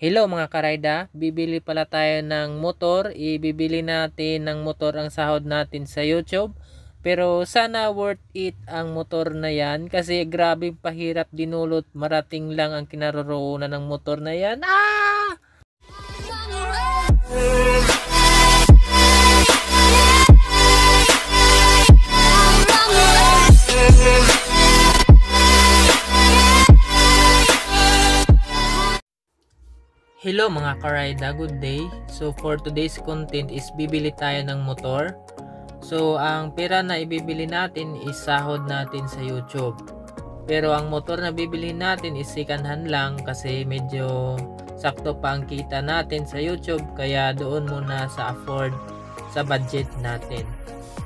Hello mga karayda, bibili pala tayo ng motor. Ibibili natin ng motor ang sahod natin sa YouTube. Pero sana worth it ang motor na yan kasi grabe pahirap dinulot. Marating lang ang kinaroroonan ng motor na yan. Hello mga karayda, good day. So for today's content is bibili tayo ng motor. So ang pera na ibibili natin is sahod natin sa YouTube. Pero ang motor na bibili natin is second hand lang kasi medyo sakto pa ang kita natin sa YouTube, kaya doon muna sa afford sa budget natin.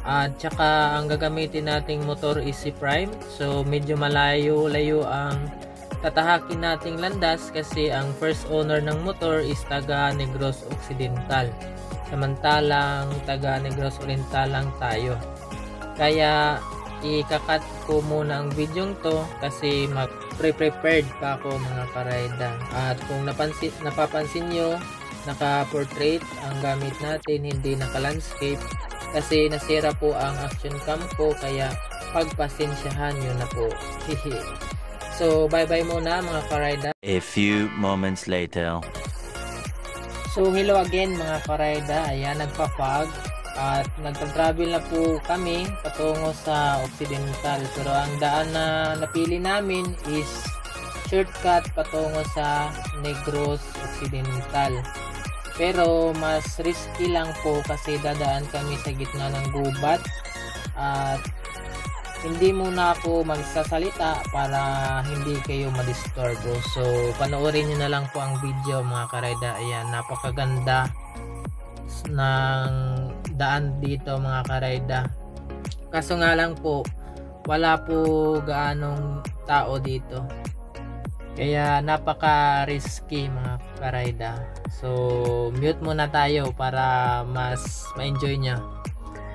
At saka ang gagamitin nating motor is si Prime. So medyo malayo-layo ang tatahakin nating landas kasi ang first owner ng motor is taga Negros Occidental, samantalang taga Negros Oriental lang tayo. Kaya ikakat ko muna ang video to kasi mag-prepared pa ako mga karayda. At kung napapansin nyo, naka-portrait ang gamit natin, hindi naka-landscape kasi nasira po ang action cam ko, kaya pagpasensyahan nyo na po. So, bye-bye muna mga karayda. A few moments later. So, hello again mga karayda. Ayan, nagpa-fog. At nagta-travel na po kami patungo sa Occidental. Pero ang daan na napili namin is shortcut patungo sa Negros Occidental. Pero mas risky lang po kasi dadaan kami sa gitna ng gubat. At hindi muna ako magsasalita para hindi kayo madisturbo. So panoorin nyo na lang po ang video mga karayda. Ayan, napakaganda ng daan dito mga karayda. Kaso nga lang po, wala po gaanong tao dito, kaya napaka risky mga karayda. So mute muna tayo para mas ma-enjoy nyo.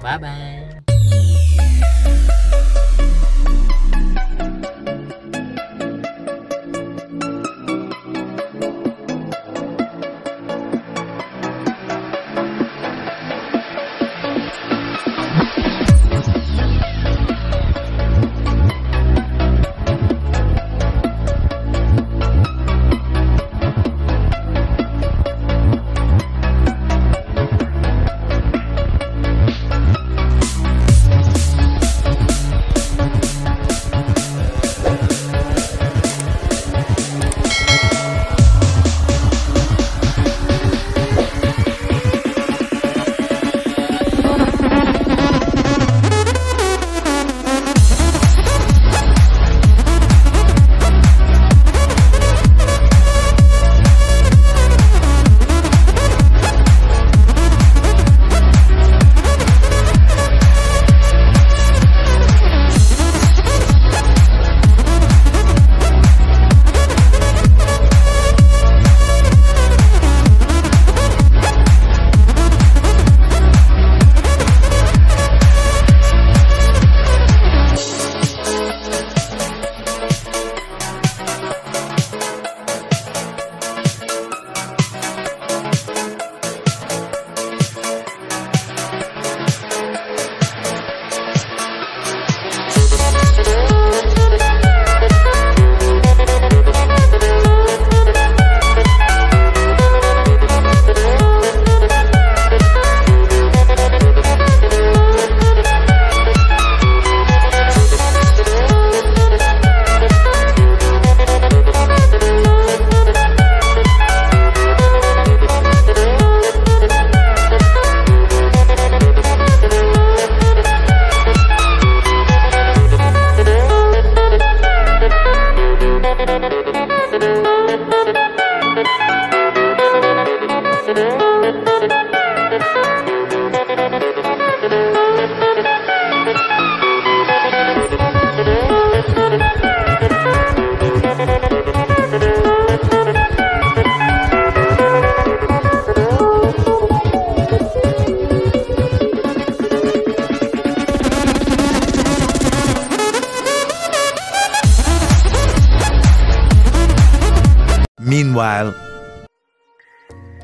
Bye bye.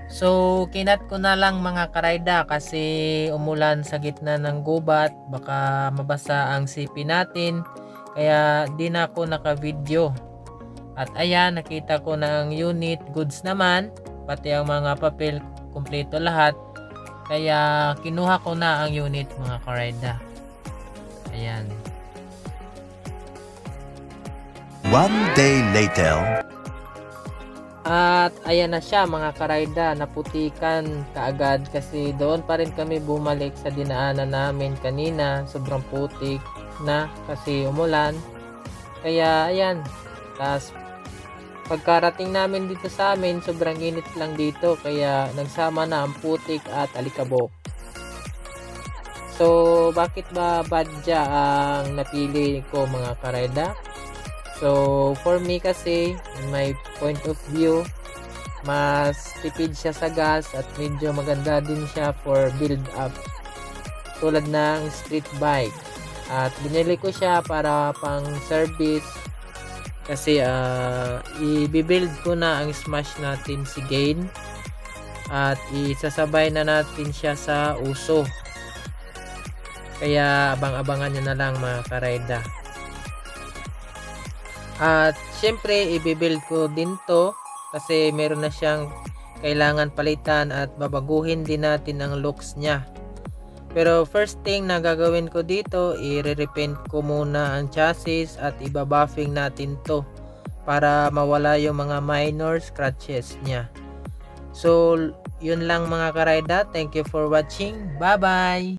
So kinat ko na lang mga karayda kasi umulan sa gitna ng gubat, baka mabasa ang CP natin, kaya di na ako naka-video. At ayan, nakita ko na ang unit goods naman, pati ang mga papel kumpleto lahat, kaya kinuha ko na ang unit mga karayda. Ayan. One day later. At ayan na siya mga karayda, naputikan kaagad kasi doon pa rin kami bumalik sa dinaanan namin kanina. Sobrang putik na kasi umulan. Kaya ayan, tas pagkarating namin dito sa amin, sobrang init lang dito, kaya nagsama na ang putik at alikabok. So bakit ba badya ang napili ko mga karayda? So, for me kasi, in my point of view, mas tipid siya sa gas at medyo maganda din siya for build up. Tulad ng street bike. At binili ko siya para pang service kasi i-build ko na ang smash natin si Gain. At isasabay na natin siya sa uso. Kaya abang-abangan nyo na lang mga karayda. At syempre i-build ko din to kasi meron na siyang kailangan palitan at babaguhin din natin ang looks niya. Pero first thing na gagawin ko dito, i-repaint ko muna ang chassis at ibabuffing natin to para mawala yung mga minor scratches niya. So yun lang mga karayda, thank you for watching, bye bye.